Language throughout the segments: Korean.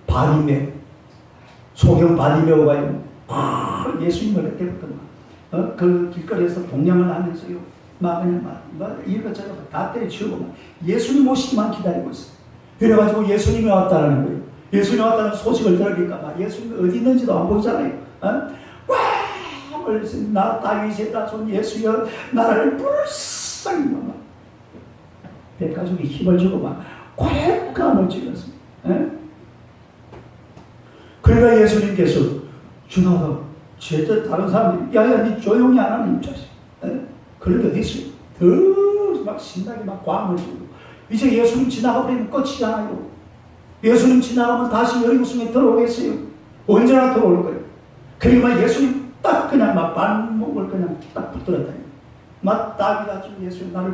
바리메오, 소경 바리메오가 예수님을 그때부터 그 길거리에서 동냥을 하면서요, 그냥 이것저것 다 때려치우고 예수님 오시기만 기다리고 있어요. 그래가지고 예수님이 왔다는 거예요. 예수님이 왔다는 소식을 들으니까 예수님이 어디 있는지도 안 보이잖아요. 나 다윗의 자손 예수여 나를 불쌍히 백가족이 힘을 주고 꽐감을 찔렀습니다. 그러니까 예수님께서 주나가 죄들 다른 사람들이 야야 니 조용히 안 하는 입자식 그런 게 어디 있어요? 더 신나게 광을 주고 이제 예수님 지나가 버리면 끝이잖아요. 예수님 지나가면 다시 여리고성에 들어오겠어요? 언제나 들어올 거예요. 그러니까 예수님 딱 그냥 발목을 그냥 딱 붙들었다. 다윗아 예수님 나를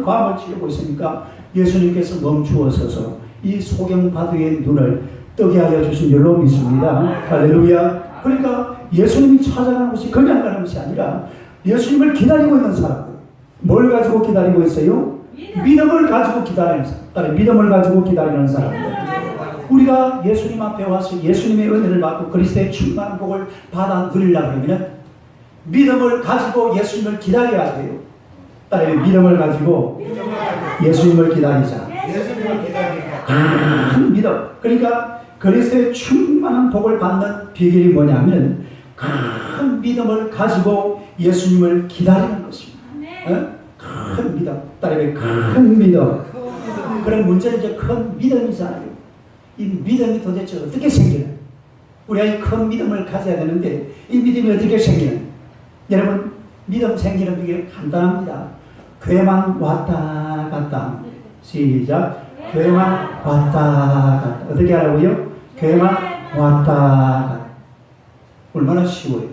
광을 치려고 있으니까 예수님께서 멈추어 서서 이 소경바두의 눈을 뜨게 하여 주신 줄로 믿습니다. 할렐루야. 그러니까 예수님이 찾아가는 것이 그냥 가는 것이 아니라 예수님을 기다리고 있는 사람들. 뭘 가지고 기다리고 있어요? 믿음을 가지고 기다리는 사람. 믿음을 가지고 기다리는 사람들. 우리가 예수님 앞에 와서 예수님의 은혜를 받고 그리스도의 충만한 복을 받아 누리려고 하면 믿음을 가지고 예수님을 기다려야 돼요. 따라서 믿음을 가지고 예수님을 기다리자. 큰 믿음. 그러니까 그리스도의 충만한 복을 받는 비결이 뭐냐면 큰 믿음을 가지고 예수님을 기다리는 것입니다. 큰 믿음. 따라서 큰 믿음. 그런 문제는 이제 큰 믿음이잖아요. 이 믿음이 도대체 어떻게 생기나? 우리가 이 큰 믿음을 가져야 되는데 이 믿음이 어떻게 생기나? 여러분 믿음 생기는 게 간단합니다. 교회만 왔다 갔다. 시작. 교회만 왔다 갔다. 어떻게 하라고요? 교회만 왔다 갔다. 얼마나 쉬워요.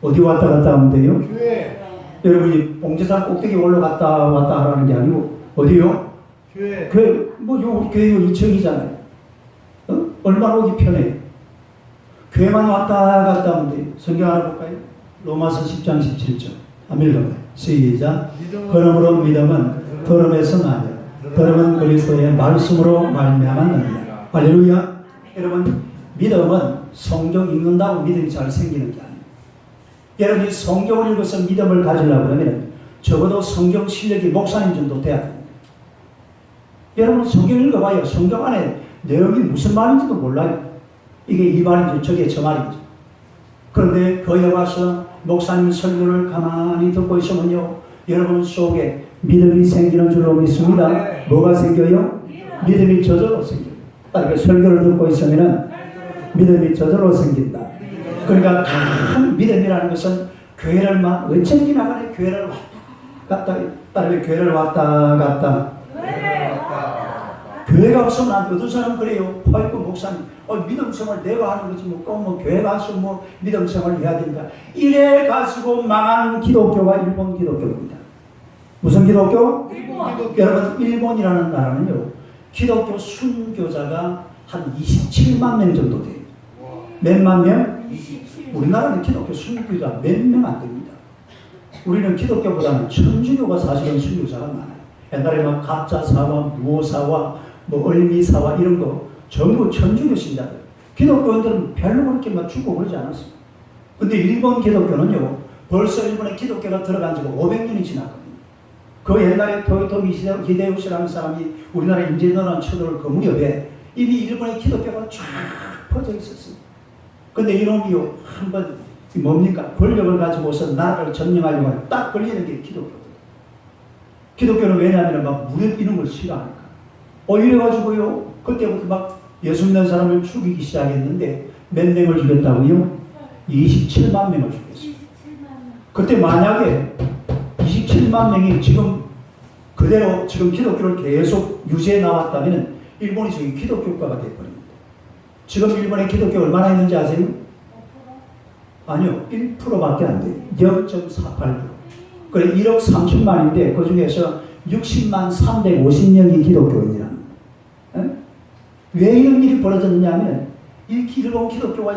어디 왔다 갔다 하면 돼요? 교회. 여러분이 봉제산 꼭대기 올라갔다 왔다 하라는 게 아니고 어디요? 교회. 교회 우리 교회가 2층이잖아요. 얼마나 오기 편해요. 교회만 왔다 갔다 하면 돼요. 성경 하나 볼까요? 로마서 10장 17절. 한번 읽어봐요. 시작. 그러므로 믿음은 들음에서 나며 들음은 그리스도의 말씀으로 말미암아 나느니라. 할렐루야. 여러분 믿음은 성경 읽는다고 믿음이 잘 생기는 게 아니에요. 여러분이 성경을 읽어서 믿음을 가지려고 하면 적어도 성경 실력이 목사님 정도 돼야 됩니다. 여러분 성경 읽어봐요. 성경 안에 내용이 무슨 말인지도 몰라요. 이게 이 말인지 저게 저 말인지. 그런데 거기에 와서 목사님 설교를 가만히 듣고 있으면요, 여러분 속에 믿음이 생기는 줄로 믿습니다. 뭐가 생겨요? 믿음이 저절로 생겨요. 그러니까 설교를 듣고 있으면 믿음이 저절로 생긴다. 그러니까 큰 믿음이라는 것은 교회를 어쩐지 나가네. 교회를 왔다 갔다. 따르면 교회를 왔다 갔다. 교회가 없으면 안 돼. 어떤 사람은 그래요. 아이고 목사님 믿음 생활 내가 하는 거지 꼭 교회 가서 믿음 생활을 해야 된다. 이래 가지고 망한 기독교가 일본 기독교입니다. 무슨 기독교? 일본 기독교. 여러분 일본이라는 나라는요 기독교 순교자가 한 27만 명 정도 돼요. 몇만 명? 27. 우리나라는 기독교 순교자 몇 명 안 됩니다. 우리는 기독교보다는 천주교가 사실은 순교자가 많아요. 옛날에 갑자사와 무오사와 얼미사와 이런 거 전부 천주교 신자들. 기독교인들은 별로 그렇게 죽고 그러지 않았어요. 근데 일본 기독교는요 벌써 일본에 기독교가 들어간 지가 500년이 지났거든요. 그 옛날에 토요토미 히데요시라는 사람이 우리나라에 임진왜란 쳐들어올 그 무렵에 이미 일본의 기독교가 쫙 퍼져 있었어요. 근데 이놈이요 한번 뭡니까? 권력을 가지고서 나라를 점령하려고 딱 걸리는 게 기독교거든요. 기독교는 왜냐하면 무력 이런 걸 싫어하니까. 이래가지고요 그때부터 예수 믿는 사람을 죽이기 시작했는데 몇 명을 죽였다고요? 27만 명을 죽였어요. 그때 만약에 27만 명이 지금 그대로 지금 기독교를 계속 유지해 나왔다면 일본이 지금 기독교 국가가 되어버립니다. 지금 일본의 기독교 얼마나 있는지 아세요? 아니요 1%밖에 안 돼요. 0.48%. 그래 1억 30만인데 그 중에서 60만 350명이 기독교인이랍니다. 왜 이런 일이 벌어졌느냐 하면 이 일본 기독교가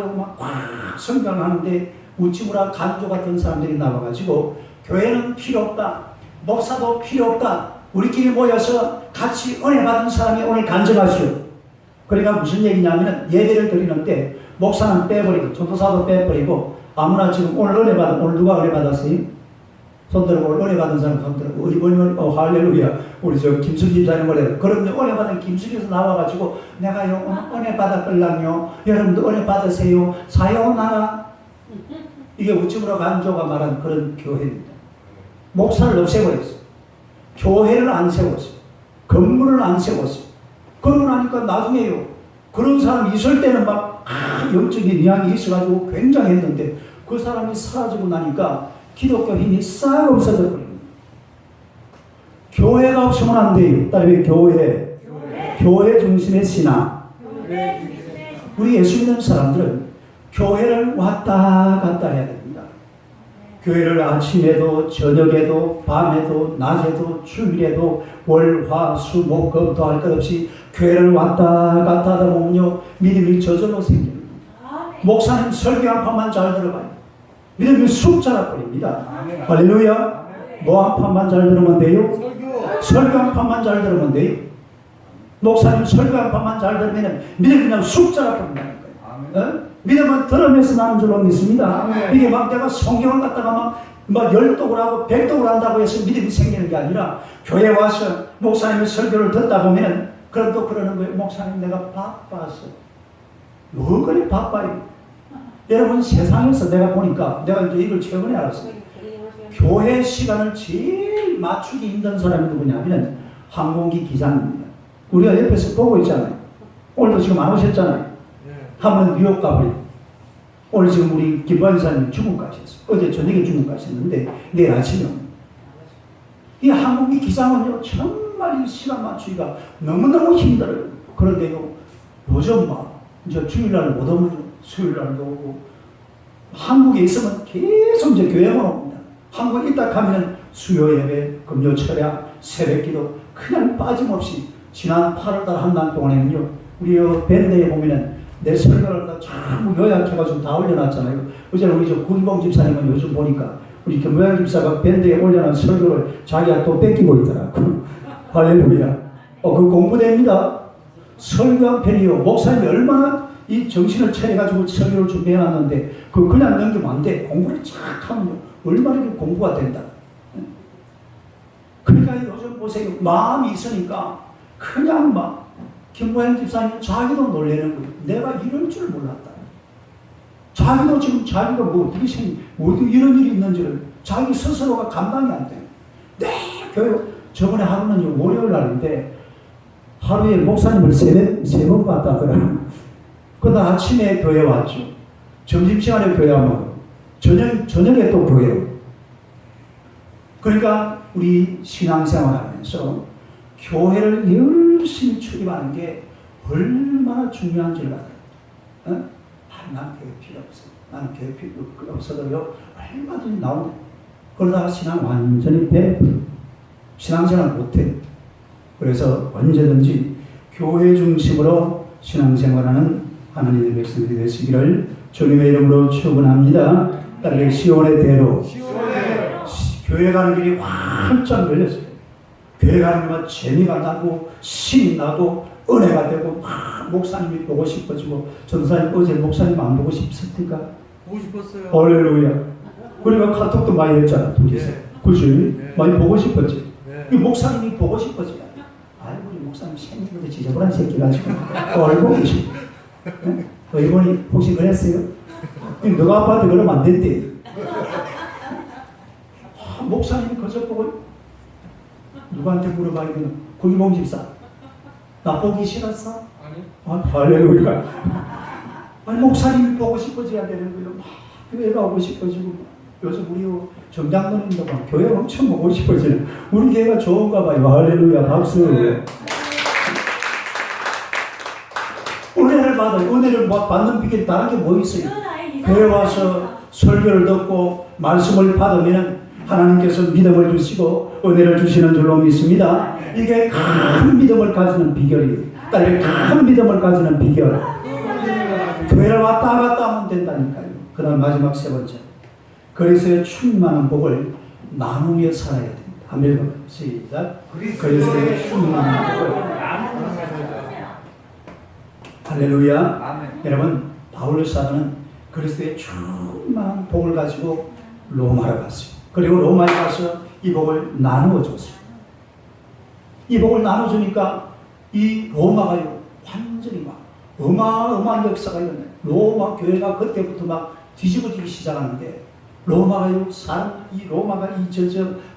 성장하는데 우찌무라 간조 같은 사람들이 나와가지고 교회는 필요 없다. 목사도 필요 없다. 우리끼리 모여서 같이 은혜 받은 사람이 오늘 간증하시오. 그러니까 무슨 얘기냐면 예배를 드리는데 목사는 빼버리고 전도사도 빼버리고 아무나 지금 오늘 은혜 받은 오늘 누가 은혜 받았어요? 손 들고 오늘 은혜 받은 사람 손 들고 우리 할렐루야 우리 저 김숙 집사님 원래 그럼 은혜 받은 김숙에서 나와가지고 내가요 은혜 받았걸랑요 여러분도 은혜 받으세요 사요나라 이게 우측으로 간조가 말한 그런 교회입니다. 목사를 없애버렸어요. 교회를 안 세웠어요. 건물을 안 세웠어요. 그러고 나니까 나중에요. 그런 사람이 있을 때는 막 영적인 이양이 있어가지고 굉장했는데 그 사람이 사라지고 나니까 기독교 힘이 싹 없어져 버립니다. 교회가 없으면 안 돼요. 따르면 교회 중심의 신앙. 우리 예수 믿는 사람들은 교회를 왔다 갔다 해야 됩니다. 교회를 아침에도 저녁에도 밤에도 낮에도 주일에도 월, 화, 수, 목, 금 더할 것 없이 교회를 왔다 갔다 하다 보면요 믿음이 저절로 생깁니다. 목사님 설교 한 판만 잘 들어봐요. 믿음이 쑥 자라버립니다. 할렐루야. 뭐 한 판만 잘 들으면 돼요? 설교 한 판만 잘 들으면 돼요? 목사님 설교 한 판만 잘 들으면 믿음이 그냥 쑥 자라버린다는 거예요. 믿음은 들으면서 나는 줄로 믿습니다. 이게 막 내가 성경을 갖다가 막 열독을 하고 백독을 한다고 해서 믿음이 생기는 게 아니라 교회 와서 목사님의 설교를 듣다 보면 그럼 또 그러는 거예요. 목사님 내가 바빠서. 뭐 그리 바빠요? 여러분 세상에서 내가 보니까 내가 이제 이걸 최근에 알았어요. 교회 시간을 제일 맞추기 힘든 사람이 누구냐면 항공기 기장입니다. 우리가 옆에서 보고 있잖아요. 오늘도 지금 안 오셨잖아요. 한 번 뉴욕 가버리고 오늘 지금 우리 김보환 사님 중국 가셨어요. 어제 저녁에 중국 가셨는데 내일 아침에 옵니다. 이 항공기 기장은요 정말 이 시간 맞추기가 너무너무 힘들어요. 그런데요 요즘 막 이제 주일날 못 오면 수요일날도 오고 한국에 있으면 계속 이제 교회만 옵니다. 한국에 있다 가면 수요 예배, 금요 철야, 새벽 기도 그냥 빠짐없이 지난 8월달 한 달 동안에는요 우리 밴드에 보면은 내 설교를 다 전부 요약해가지고 다 올려놨잖아요. 어제 우리 저 구기봉 집사님은 요즘 보니까 우리 김모양 집사가 밴드에 올려놓은 설교를 자기가 또 뺏기고 있더라고. 할렐루야. 그 공부됩니다. 설교한 편이요. 목사님이 얼마나 이 정신을 차려가지고 설교를 준비해놨는데 그냥 넘기면 안 돼. 공부를 착 하면요. 얼마나 공부가 된다. 그러니까 요즘 보세요. 마음이 있으니까 그냥 막 김모양 집사님 자기도 놀라는 거예요. 내가 이럴 줄 몰랐다. 자기도 지금 자기가 뭐 어떻게 이런 일이 있는지를 자기 스스로가 감당이 안 돼요. 네, 교육 저번에 하루는 월요일 날인데 하루에 목사님을 세 번 봤다 그러나 그날 아침에 교회 왔죠. 점심시간에 교회 하면 저녁에 또 교회. 그러니까 우리 신앙생활 하면서 교회를 열심히 출입하는 게 얼마나 중요한지를 알아요. 난 교회 필요 없어. 나는 교회 필요 없어도요 얼마든지 나온다. 그러다가 신앙 완전히 신앙생활 못해. 그래서 언제든지 교회 중심으로 신앙생활하는 하나님의 백성들이 되시기를 주님의 이름으로 축원합니다. 딸의 시온의 대로 교회 가는 길이 활짝 열렸어요. 교회 가는 것만 재미가 나고 신이 나고 은혜가 되고 목사님이 보고 싶어지고 전사님 어제 목사님 안 보고 싶습니까? 보고 싶었어요. 할렐루야. 그리고 카톡도 많이 했잖아. 둘이서. 그치? 네. 많이 보고 싶었지. 네. 이 목사님이 보고 싶었지. 아이고 우리 목사님 생기부터 지저분한 새끼가 지금 얼고 계시고. 이번에 혹시 그랬어요? 너가 아빠한테 그러면 안 된대. 목사님이 그저 보고 누구한테 물어봐 이거는 구기봉 집사 나 보기 싫었어? 아니. 할렐루야. 아니 목사님이 보고 싶어져야 되는 거예요. 막 교회가 오고 싶어지고 요즘 우리 정장로님도 막 교회 엄청 오고 싶어지는 우리 교회가 좋은가 봐요. 할렐루야 박수. 은혜를 받는 비결이 다른 게 뭐 있어요? 교회 와서 설교를 듣고 말씀을 받으면 하나님께서 믿음을 주시고 은혜를 주시는 줄로 믿습니다. 이게 큰 믿음을 가지는 비결이에요. 딸이 큰 믿음을 가지는 비결. 교회를 왔다 갔다 하면 된다니까요. 그 다음 마지막 세 번째. 그리스도의 충만한 복을 나누며 살아야 됩니다. 한번 읽어봐요. 시작. 그리스도의 충만한 복을 할렐루야. 아멘. 여러분, 바울 사도는 그리스도의 충만한 복을 가지고 로마로 갔어요. 그리고 로마에 가서 이 복을 나누어 줬어요. 이 복을 나눠주니까 이 로마가요, 완전히 막 어마어마한 역사가 일어나요. 로마 교회가 그때부터 막 뒤집어지기 시작하는데, 로마가요, 이 로마가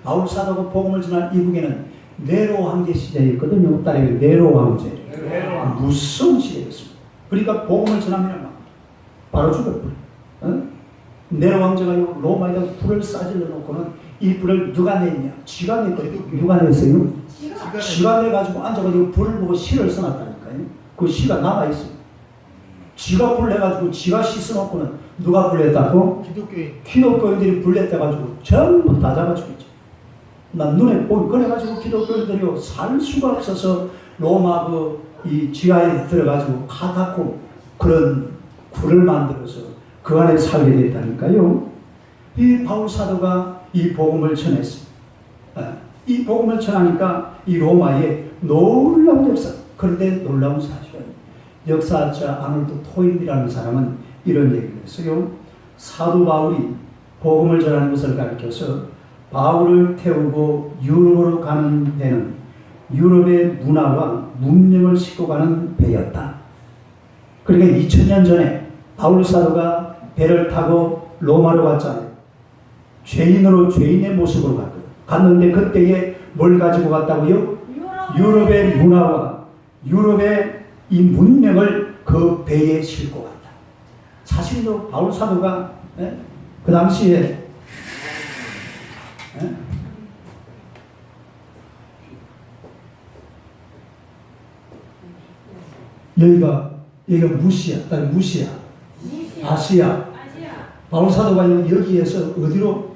바울 사도가 복음을 전한 이북에는 네로 황제 시대였거든요. 딸이 네로 황제. 무서운 시대였습니다. 그러니까 복음을 전하면 막 바로 죽어버려요. 네로 황제가요, 로마에다 불을 싸질러 놓고는 이 불을 누가 냈냐? 쥐가 냈거든요. 누가 냈어요? 쥐가 내가지고 앉아가지고 불을 보고 실을 써놨다니까요. 그 시가 남아있어요. 쥐가 불 내가지고 쥐가 씻어놓고는 누가 불냈다고? 기독교인들이 불냈다가지고 전부 다 잡아주겠죠. 난 눈에 보기 그래가지고 기독교인들이 살 수가 없어서 로마 이 지하에 들어가지고 카타콤 그런 굴을 만들어서 그 안에 살게 됐다니까요. 이 바울 사도가 이 복음을 전했습니다. 이 복음을 전하니까 이 로마에 놀라운 역사. 그런데 놀라운 사실은 역사학자 아놀드 토인이라는 사람은 이런 얘기를 했어요. 사도 바울이 복음을 전하는 것을 가르쳐서 바울을 태우고 유럽으로 가는 배는 유럽의 문화와 문명을 싣고 가는 배였다. 그러니까 2000년 전에 바울 사도가 배를 타고 로마로 갔잖아요. 죄인으로 죄인의 모습으로 갔거든. 갔는데 그때에 뭘 가지고 갔다고요? 유럽의 문화와 유럽의 이 문명을 그 배에 싣고 갔다. 사실로 바울 사도가 그 당시에 여기가 무시야, 아시아. 바울 사도가 여기에서 어디로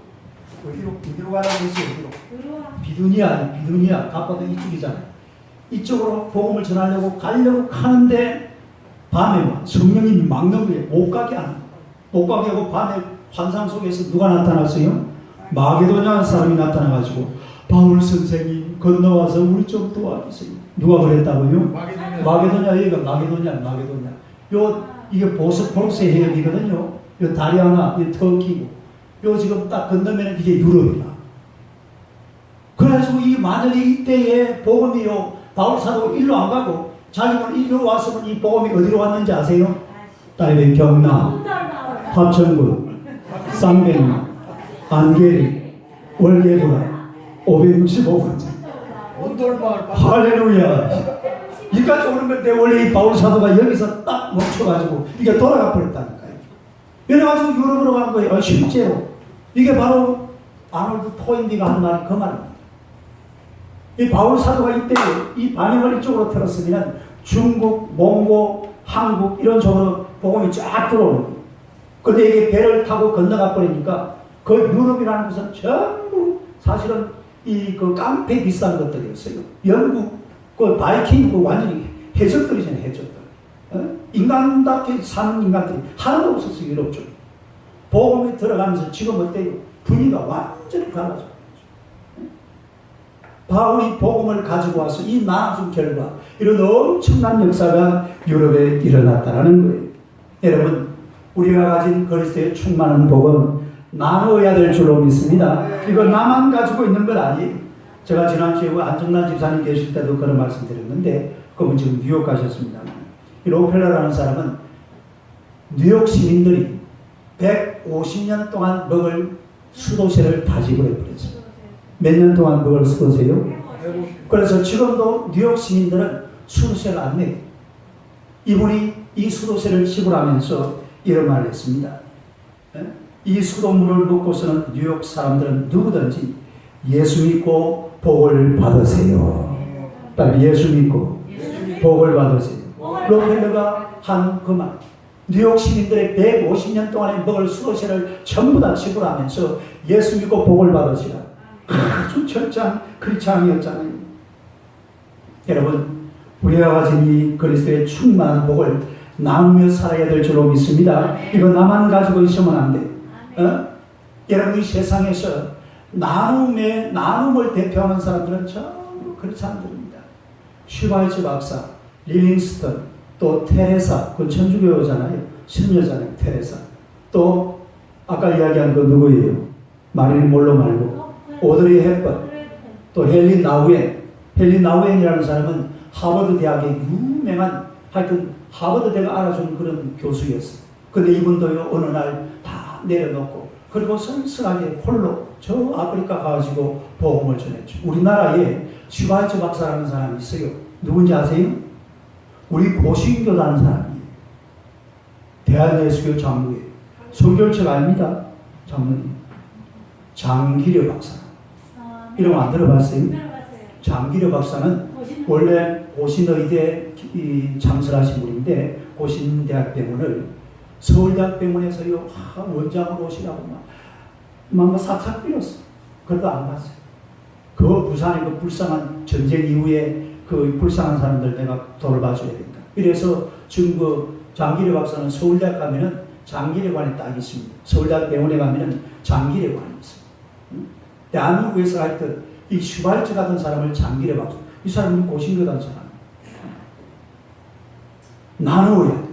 가라고 했어요? 비두니아, 가파도 이쪽이잖아요. 이쪽으로 복음을 전하려고 가려고 하는데 밤에 성령이 막는 거예요. 못 가게 하고 밤에 환상 속에서 누가 나타났어요? 마게도냐 사람이 나타나가지고 바울 선생님 건너와서 우리 좀 도와주세요. 누가 그랬다고요? 마게도냐. 여기가 마게도냐. 이게 보스포러스 해협이거든요. 요 다리아나, 이 터키고, 요 지금 딱 건너면 이게 유럽이다. 그래가지고 이 만약에 이때에 복음이요, 바울 사도가 일로 안 가고 자기는 일로 왔으면 이 복음이 어디로 왔는지 아세요? 딸의 경남, 합천군, 쌍백리, 안개리, 월계도라 565번째. 할렐루야. 이까지 오는 건데 원래 이 바울 사도가 여기서 딱 멈춰가지고 이게 돌아가 버렸다니까요. 이래가지고 유럽으로 간 거예요. 실제로. 이게 바로 아놀드 토인비가 한 말이 그 말입니다. 이 바울 사도가 이때 이 반영을 이쪽으로 틀었으면 중국, 몽고, 한국 이런 쪽으로 복음이 쫙 들어오는 거예요. 근데 이게 배를 타고 건너가 버리니까 그 유럽이라는 것은 전부 사실은 그 깡패 비싼 것들이었어요. 영국, 그 바이킹, 완전히 해적들이잖아요, 해적들. 인간답게 사는 인간들이 하나도 없었어요, 유럽 쪽에. 복음이 들어가면서 지금 어때요? 분위기가 완전히 달라져요. 바울이 복음을 가지고 와서 이 나아진 결과, 이런 엄청난 역사가 유럽에 일어났다는 거예요. 여러분, 우리가 가진 그리스도의 충만한 복은 나누어야 될 줄로 믿습니다. 이거 나만 가지고 있는 건 아니에요. 제가 지난주에 안정란 집사님 계실 때도 그런 말씀 드렸는데, 그분 지금 뉴욕 가셨습니다. 이 록펠러라는 사람은 뉴욕 시민들이 150년 동안 먹을 수도세를 다 지불해버렸어요. 몇 년 동안 먹을 수도세요? 그래서 지금도 뉴욕 시민들은 수도세를 안 내요. 이분이 이 수도세를 지불하면서 이런 말을 했습니다. 이 수돗물을 먹고서는 뉴욕 사람들은 누구든지 예수 믿고 복을 받으세요. 딱 예수 믿고 복을 받으세요. 록펠러가 한 그 말. 뉴욕 시민들의 150년 동안에 먹을 수도세를 전부 다 지불하면서 예수 믿고 복을 받으시라. 아주 철저한 크리스찬이었잖아요. 여러분, 우리가 가진 이 그리스도의 충만한 복을 나누며 살아야 될 줄로 믿습니다. 이거 나만 가지고 있으면 안 돼. 여러분, 이 세상에서 나눔을 대표하는 사람들은 전부 그런 사람들입니다. 슈바이츠 박사, 릴링스턴, 또 테레사, 그건 천주교잖아요. 신녀잖아요. 테레사. 또 아까 이야기한 그 누구예요? 마릴린 몰로 말고 오드리 헵번, 또 헬린 나우엔. 헬린 나우엔이라는 사람은 하버드 대학의 유명한, 하여튼 하버드 대가 알아준 그런 교수였어요. 근데 이분도요 어느 날 다 내려놓고 그리고 성실하게 홀로 저 아프리카 가가지고 복음을 전했죠. 우리나라에 슈바이처 박사라는 사람이 있어요. 누군지 아세요? 우리 고신교라는 사람이에요. 대한예수교 장로예요. 성결책 아닙니다. 장로님. 장기려 박사. 이름 안 들어봤어요? 장기려 박사는 원래 고신의대 창설하신 분인데 고신대학병원을 서울대학병원에서요 원장으로 오시라고 막 싹싹 빌었어. 그래도 안 갔어요. 그 부산의 그 불쌍한 전쟁 이후에 그 불쌍한 사람들 내가 돌봐줘야 된다. 이래서 지금 그 장기려 박사는 서울대학 가면은 장기려관에 딱 있습니다. 서울대학 병원에 가면은 장기려관이 있어요. 대한민국에서 하여튼 이 슈발츠 같은 사람을 장기려 박사. 이 사람은 고신교단 사람. 나누어야 돼.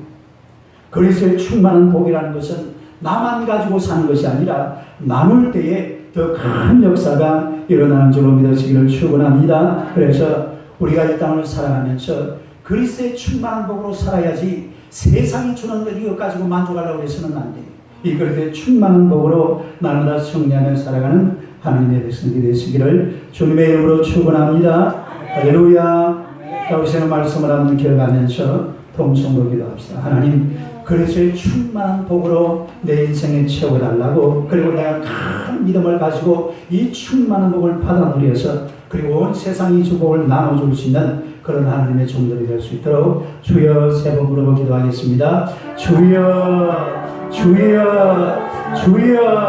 그리스도의 충만한 복이라는 것은 나만 가지고 사는 것이 아니라 나눌 때에 더 큰 역사가 일어나는 줄로 믿으시기를 축원합니다. 그래서 우리가 이 땅을 살아가면서 그리스도의 충만한 복으로 살아야지 세상이 주는 것 가지고 만족하려고 해서는 안 돼요. 이 그리스도의 충만한 복으로 날마다 승리하며 살아가는 하나님의 백성이 되시기를 주님의 이름으로 축원합니다. 할렐루야. 자, 우리 새는 말씀을 한번 기억하면서 통성으로 기도합시다. 하나님, 그리스도의 충만한 복으로 내 인생에 채워달라고, 그리고 내가 큰 믿음을 가지고 이 충만한 복을 받아 누려서 그리고 온 세상이 주복을 나눠줄 수 있는 그런 하나님의 종들이 될 수 있도록 주여 세 번 부르고 기도하겠습니다. 주여, 주여, 주여.